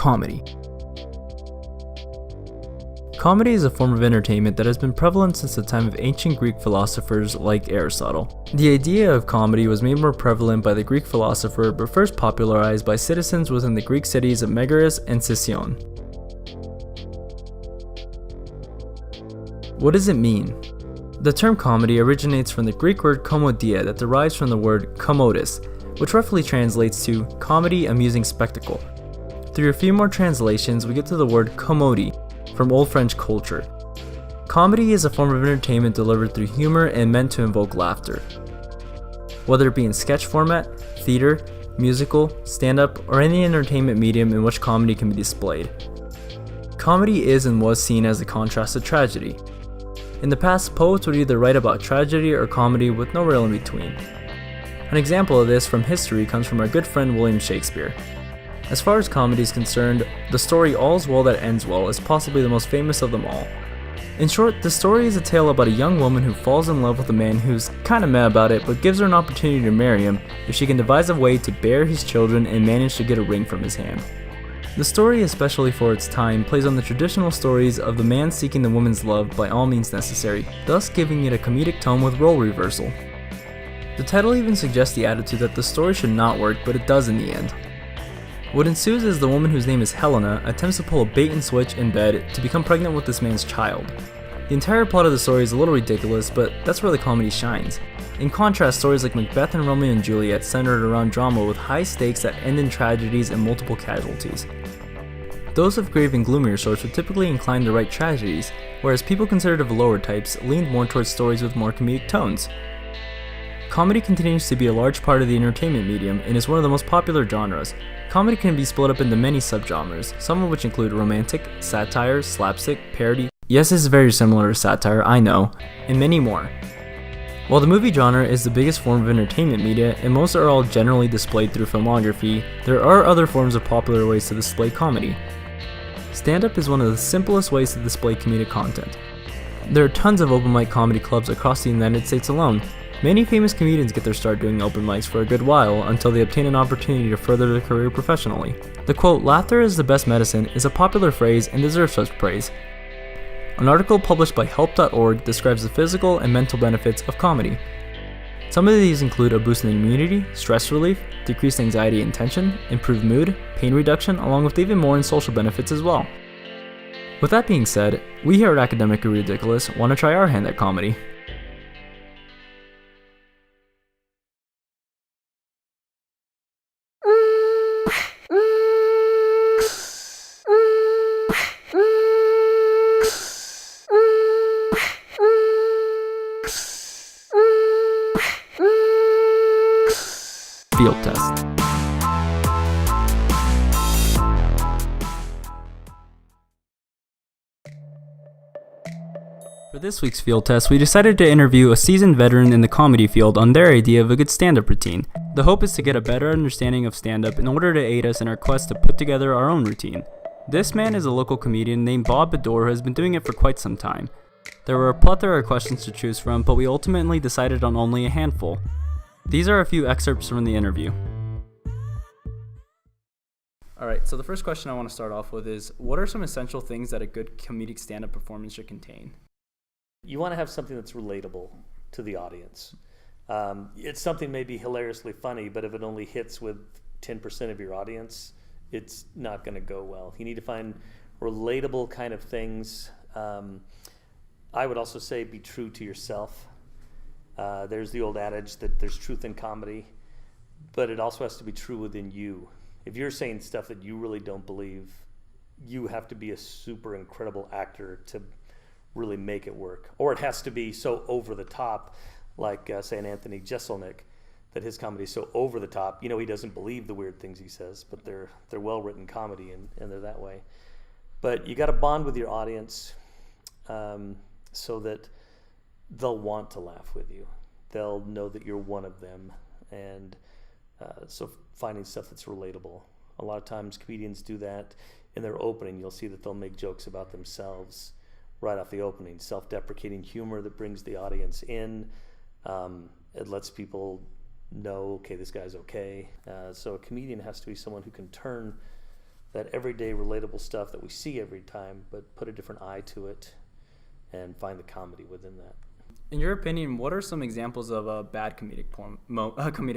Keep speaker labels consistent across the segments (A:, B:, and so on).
A: Comedy. Comedy is a form of entertainment that has been prevalent since the time of ancient Greek philosophers like Aristotle. The idea of comedy was made more prevalent by the Greek philosopher, but first popularized by citizens within the Greek cities of Megaris and Sicyon. What does it mean? The term comedy originates from the Greek word komodia that derives from the word commodus, which roughly translates to comedy, amusing spectacle. Through a few more translations, we get to the word commodie, from Old French culture. Comedy is a form of entertainment delivered through humor and meant to invoke laughter. Whether it be in sketch format, theater, musical, stand-up, or any entertainment medium in which comedy can be displayed. Comedy is and was seen as a contrast to tragedy. In the past, poets would either write about tragedy or comedy with no real in between. An example of this from history comes from our good friend William Shakespeare. As far as comedy is concerned, the story All's Well That Ends Well is possibly the most famous of them all. In short, the story is a tale about a young woman who falls in love with a man who's kinda mad about it, but gives her an opportunity to marry him if she can devise a way to bear his children and manage to get a ring from his hand. The story, especially for its time, plays on the traditional stories of the man seeking the woman's love by all means necessary, thus giving it a comedic tone with role reversal. The title even suggests the attitude that the story should not work, but it does in the end. What ensues is the woman, whose name is Helena, attempts to pull a bait and switch in bed to become pregnant with this man's child. The entire plot of the story is a little ridiculous, but that's where the comedy shines. In contrast, stories like Macbeth and Romeo and Juliet centered around drama with high stakes that end in tragedies and multiple casualties. Those of grave and gloomier sorts would typically incline to write tragedies, whereas people considered of lower types leaned more towards stories with more comedic tones. Comedy continues to be a large part of the entertainment medium and is one of the most popular genres. Comedy can be split up into many subgenres, some of which include romantic, satire, slapstick, parody. Yes, this is very similar to satire, I know, and many more. While the movie genre is the biggest form of entertainment media, and most are all generally displayed through filmography, there are other forms of popular ways to display comedy. Stand-up is one of the simplest ways to display comedic content. There are tons of open mic comedy clubs across the United States alone. Many famous comedians get their start doing open mics for a good while until they obtain an opportunity to further their career professionally. The quote, "laughter is the best medicine," is a popular phrase and deserves such praise. An article published by Help.org describes the physical and mental benefits of comedy. Some of these include a boost in immunity, stress relief, decreased anxiety and tension, improved mood, pain reduction, along with even more in social benefits as well. With that being said, we here at Academically Ridiculous want to try our hand at comedy. Field test. For this week's field test, we decided to interview a seasoned veteran in the comedy field on their idea of a good stand-up routine. The hope is to get a better understanding of stand-up in order to aid us in our quest to put together our own routine. This man is a local comedian named Bob Bedore who has been doing it for quite some time. There were a plethora of questions to choose from, but we ultimately decided on only a handful. These are a few excerpts from the interview. Alright, so the first question I want to start off with is, what are some essential things that a good comedic stand-up performance should contain?
B: You want to have something that's relatable to the audience. It's something maybe hilariously funny, but if it only hits with 10% of your audience, it's not going to go well. You need to find relatable kind of things. I would also say be true to yourself. There's the old adage that there's truth in comedy, but it also has to be true within you. If you're saying stuff that you really don't believe, you have to be a super incredible actor to really make it work. Or it has to be so over the top, like say an Anthony Jeselnik, that his comedy is so over the top. You know, he doesn't believe the weird things he says, but they're well-written comedy and they're that way. But you got to bond with your audience so that they'll want to laugh with you. They'll know that you're one of them. And so finding stuff that's relatable. A lot of times comedians do that in their opening. You'll see that they'll make jokes about themselves right off the opening. Self-deprecating humor that brings the audience in. It lets people know, okay, this guy's okay. So a comedian has to be someone who can turn that everyday relatable stuff that we see every time, but put a different eye to it and find the comedy within that.
C: In your opinion, what are some examples of a bad comedic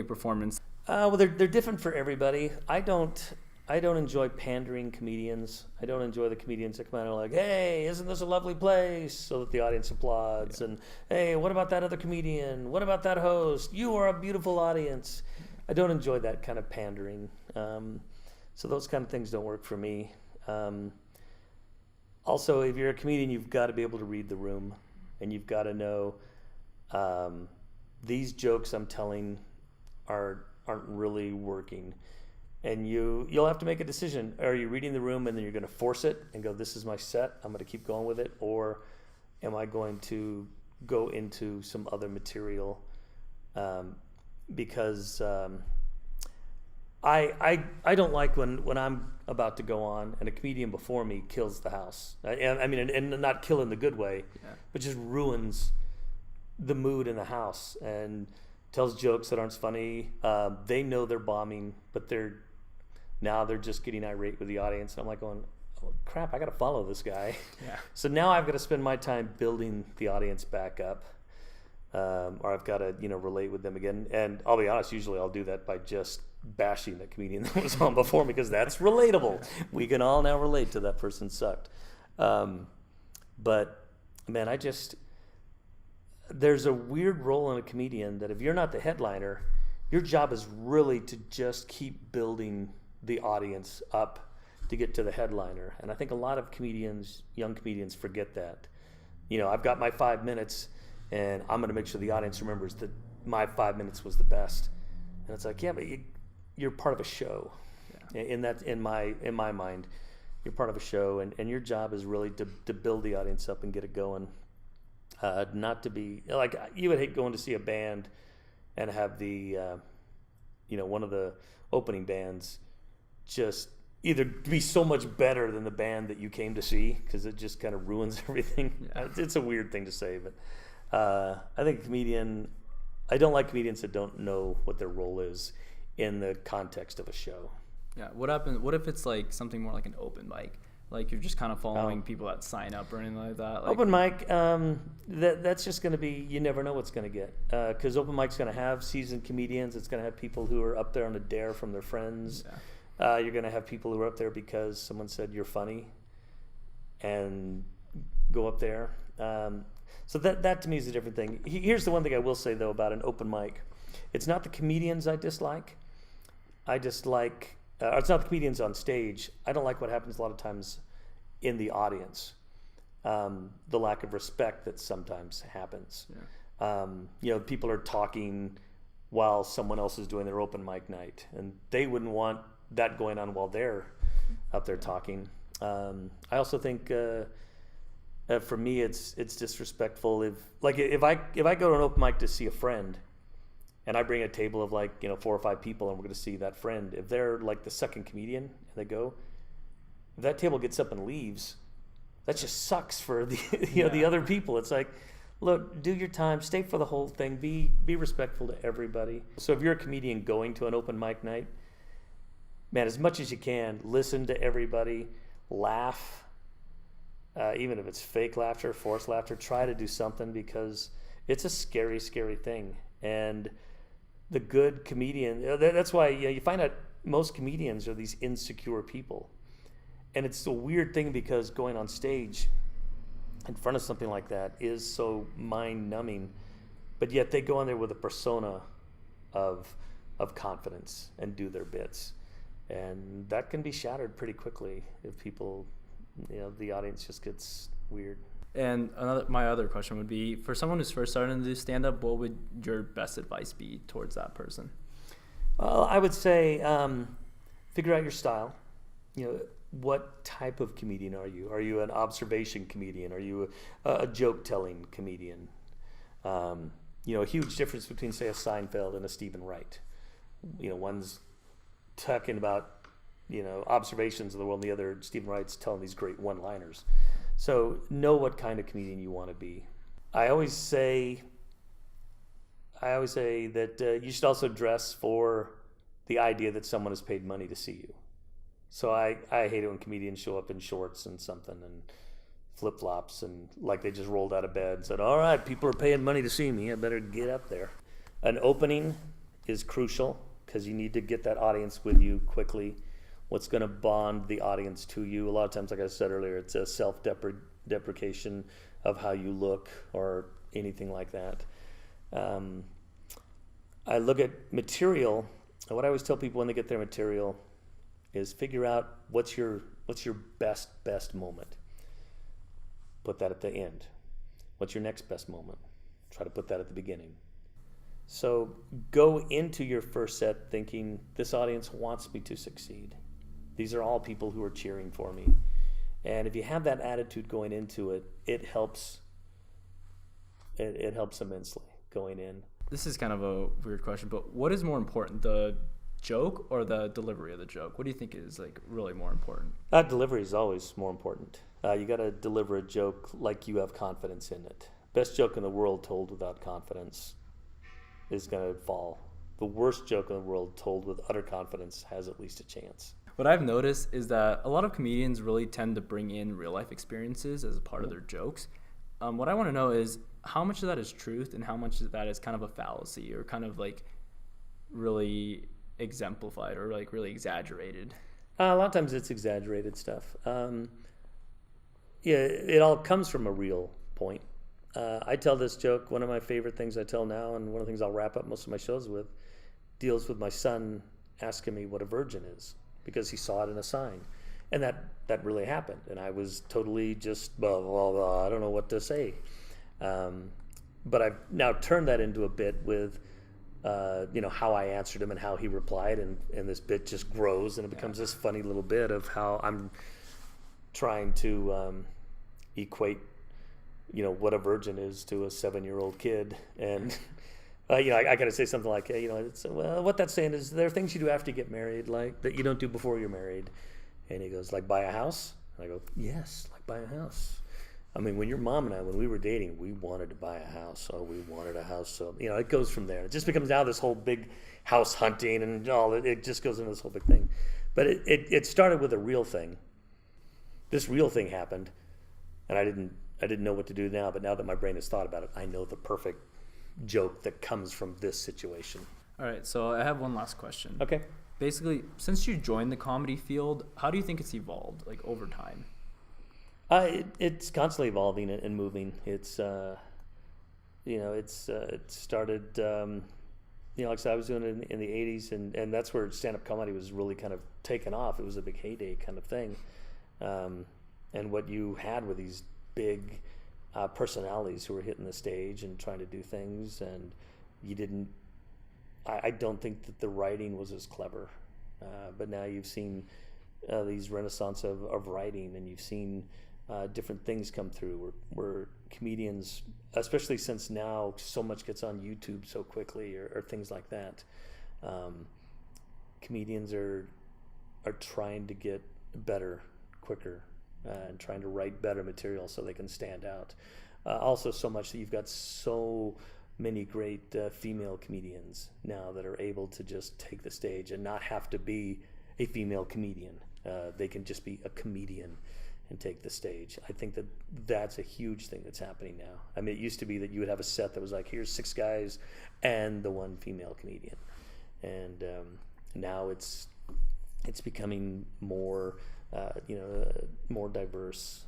C: performance?
B: Well, they're different for everybody. I don't enjoy pandering comedians. I don't enjoy the comedians that come out and are like, "Hey, isn't this a lovely place?" so that the audience applauds. Yeah. And, "Hey, what about that other comedian? What about that host? You are a beautiful audience." I don't enjoy that kind of pandering. So those kind of things don't work for me. Also, if you're a comedian, you've got to be able to read the room, and you've got to know these jokes I'm telling aren't really working. And you'll have to make a decision. Are you reading the room and then you're going to force it and go, "This is my set, I'm going to keep going with it," or am I going to go into some other material? Because I don't like when I'm about to go on and a comedian before me kills the house. I mean, and not kill in the good way, but just ruins the mood in the house and tells jokes that aren't funny. They know they're bombing, but they're just getting irate with the audience. And I'm like going, "Oh, crap, I got to follow this guy."
C: Yeah.
B: So now I've got to spend my time building the audience back up. Or I've got to, relate with them again. And I'll be honest, usually I'll do that by just bashing the comedian that was on before me, because that's relatable. We can all now relate to that person sucked. But man, there's a weird role in a comedian that if you're not the headliner, your job is really to just keep building the audience up to get to the headliner. And I think a lot of young comedians forget that. I've got my 5 minutes, and I'm going to make sure the audience remembers that my 5 minutes was the best. And it's like, yeah, but you're part of a show. Yeah. In my mind, you're part of a show, and your job is really to build the audience up and get it going. Not to be like, you would hate going to see a band and have the one of the opening bands just either be so much better than the band that you came to see, because it just kind of ruins everything. Yeah. It's a weird thing to say, but I think I don't like comedians that don't know what their role is in the context of a show.
C: Yeah. What if it's like something more like an open mic? Like you're just kind of following people that sign up or anything like that? Like,
B: open mic, that's just going to be, you never know what's going to get. Because open mic's going to have seasoned comedians. It's going to have people who are up there on a dare from their friends. Yeah. You're going to have people who are up there because someone said you're funny and go up there. So that to me is a different thing. Here's the one thing I will say, though, about an open mic. It's not the comedians I dislike. It's not the comedians on stage. I don't like what happens a lot of times in the audience. The lack of respect that sometimes happens. Yeah. People are talking while someone else is doing their open mic night, and they wouldn't want that going on while they're out there talking. I also think for me it's disrespectful if I go to an open mic to see a friend, and I bring a table of 4 or 5 people, and we're going to see that friend. If they're like the second comedian and they go, if that table gets up and leaves, that just sucks for the the other people. It's like, look, do your time, stay for the whole thing, be respectful to everybody. So if you're a comedian going to an open mic night, man, as much as you can, listen to everybody, laugh, even if it's fake laughter, forced laughter. Try to do something, because it's a scary, scary thing. And the good comedian, that's why you find out most comedians are these insecure people. And it's a weird thing, because going on stage in front of something like that is so mind-numbing, but yet they go on there with a persona of confidence and do their bits. And that can be shattered pretty quickly if people, the audience just gets weird.
C: And my other question would be, for someone who's first starting to do stand-up, what would your best advice be towards that person?
B: Well, I would say figure out your style. What type of comedian are you? Are you an observation comedian? Are you a joke-telling comedian? A huge difference between, say, a Seinfeld and a Stephen Wright. One's talking about, observations of the world, and the other, Stephen Wright's telling these great one-liners. So know what kind of comedian you want to be. I always say that you should also dress for the idea that someone has paid money to see you. So I hate it when comedians show up in shorts and something and flip-flops and like they just rolled out of bed and said, all right, people are paying money to see me. I better get up there. An opening is crucial because you need to get that audience with you quickly. What's going to bond the audience to you? A lot of times, like I said earlier, it's a self-deprecation of how you look or anything like that. I look at material, and what I always tell people when they get their material is figure out what's your best moment. Put that at the end. What's your next best moment? Try to put that at the beginning. So go into your first set thinking, this audience wants me to succeed. These are all people who are cheering for me. And if you have that attitude going into it, it helps. It helps immensely going in.
C: This is kind of a weird question, but what is more important, the joke or the delivery of the joke? What do you think is like really more important?
B: Delivery is always more important. You got to deliver a joke like you have confidence in it. Best joke in the world told without confidence is going to fall. The worst joke in the world told with utter confidence has at least a chance.
C: What I've noticed is that a lot of comedians really tend to bring in real life experiences as a part of their jokes. What I want to know is how much of that is truth and how much of that is kind of a fallacy or kind of like really exemplified or like really exaggerated.
B: A lot of times it's exaggerated stuff. Yeah, it all comes from a real point. I tell this joke, one of my favorite things I tell now, and one of the things I'll wrap up most of my shows with, deals with my son asking me what a virgin is, because he saw it in a sign. And that really happened. And I was totally just, blah, blah, blah, I don't know what to say. But I've now turned that into a bit with, how I answered him and how he replied. And this bit just grows and it becomes this funny little bit of how I'm trying to equate, what a virgin is to a 7-year-old kid. And, I got to say something like, what that's saying is there are things you do after you get married, like that you don't do before you're married. And he goes, like buy a house? And I go, yes, like buy a house. I mean, when your mom and I, when we were dating, we wanted to buy a house. Oh, we wanted a house. So, it goes from there. It just becomes now this whole big house hunting and all. It just goes into this whole big thing. But it started with a real thing. This real thing happened, and I didn't know what to do now. But now that my brain has thought about it, I know the perfect joke that comes from this situation.
C: All right, so I have one last question.
B: Okay.
C: Basically, since you joined the comedy field, how do you think it's evolved, like over time?
B: It's constantly evolving and moving. It's, it started, like I said, I was doing it in the 80s, and that's where stand-up comedy was really kind of taken off. It was a big heyday kind of thing. And what you had were these big personalities who were hitting the stage and trying to do things, and you didn't, I don't think that the writing was as clever. But now you've seen these renaissance of writing, and you've seen different things come through where comedians, especially since now so much gets on YouTube so quickly or things like that, comedians are trying to get better quicker and trying to write better material so they can stand out. Also so much that you've got so many great female comedians now that are able to just take the stage and not have to be a female comedian. They can just be a comedian and take the stage. I think that's a huge thing that's happening now. I mean, it used to be that you would have a set that was like, here's 6 guys and the one female comedian. And now it's becoming more, more diverse,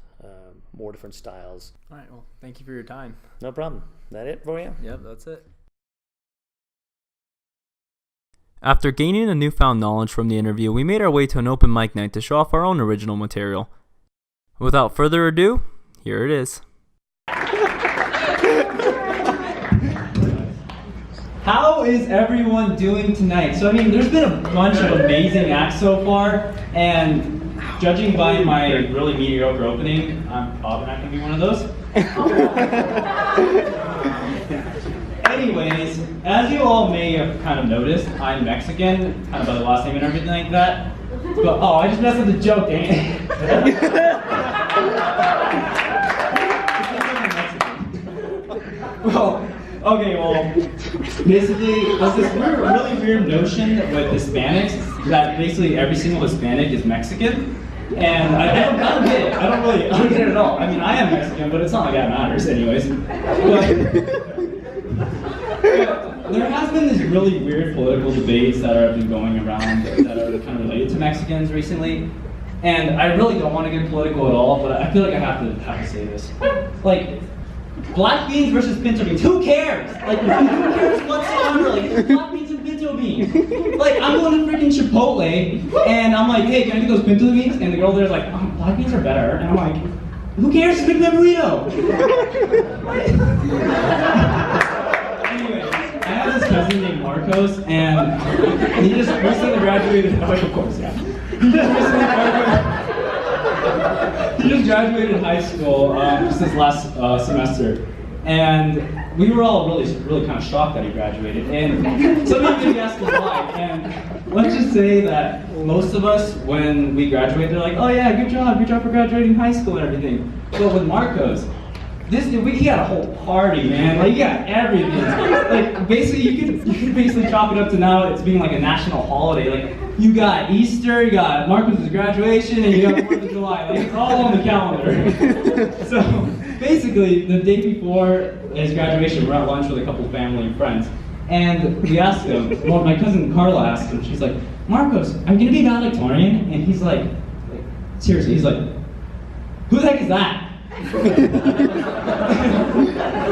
B: more different styles.
C: All right, well, thank you for your time.
B: No problem. That it for you?
C: Yep, that's it.
A: After gaining a newfound knowledge from the interview, we made our way to an open mic night to show off our own original material. Without further ado, here it is.
D: How is everyone doing tonight? So, there's been a bunch of amazing acts so far, and judging by my really mediocre opening, I'm probably not going to be one of those. Anyways, as you all may have kind of noticed, I'm Mexican, kind of by the last name and everything like that. But, I just messed with the joke, dang it. Basically, there's this really weird notion with Hispanics that basically every single Hispanic is Mexican. And I don't get it. I don't get it at all. I mean, I am Mexican, but it's not like that matters anyways. But there has been these really weird political debates that have been going around that are kind of related to Mexicans recently. And I really don't want to get political at all, but I feel like I have to say this. Like, black beans versus pinto beans. Who cares? Like, who cares whatsoever? Like, it's black beans and pinto beans. Like, I'm going to freaking Chipotle, and I'm like, hey, can I get those pinto beans? And the girl there's like, oh, black beans are better. And I'm like, who cares? Just make my burrito. Anyway, I have this cousin named Marcos, and he just recently graduated. Oh, of course, yeah. He just graduated high school just this last semester, and we were all really kind of shocked that he graduated. And some of you maybe asked us why. And let's just say that most of us, when we graduate, they're like, "Oh yeah, good job for graduating high school and everything." But with Marcos, he got a whole party, man. Like, he got everything. Like, basically, you could basically chop it up to now it's being like a national holiday. Like, you got Easter, you got Marcus' graduation, and you got 4th of July. Like, it's all on the calendar. So, basically, the day before his graduation, we're at lunch with a couple of family and friends. And we asked him, well, my cousin Carla asked him, she's like, Marcos, are you going to be valedictorian? And he's like, seriously, he's like, who the heck is that?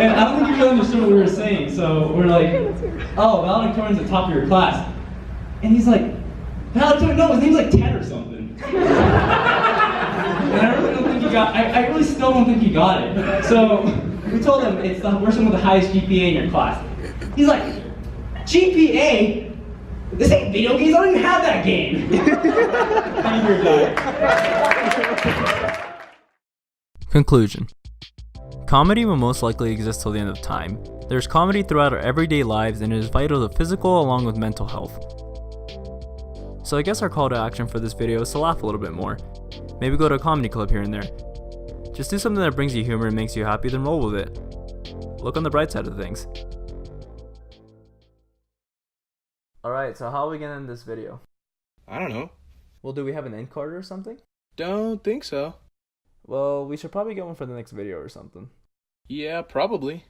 D: And I don't think you really understood what we were saying, so we're like, oh, valedictorian's the top of your class. And he's like, valedictorian? No, his name's like Ted or something. And I really don't think he got, I really still don't think he got it. So we told him it's the person with the highest GPA in your class. He's like, GPA? This ain't video games, I don't even have that game. Thank you, guys.
A: Conclusion. Comedy will most likely exist till the end of time. There's comedy throughout our everyday lives, and it is vital to physical along with mental health. So I guess our call to action for this video is to laugh a little bit more. Maybe go to a comedy club here and there. Just do something that brings you humor and makes you happy, then roll with it. Look on the bright side of things. Alright, so how are we gonna end this video?
E: I don't know.
A: Well, do we have an end card or something?
E: Don't think so.
A: Well, we should probably get one for the next video or something.
E: Yeah, probably.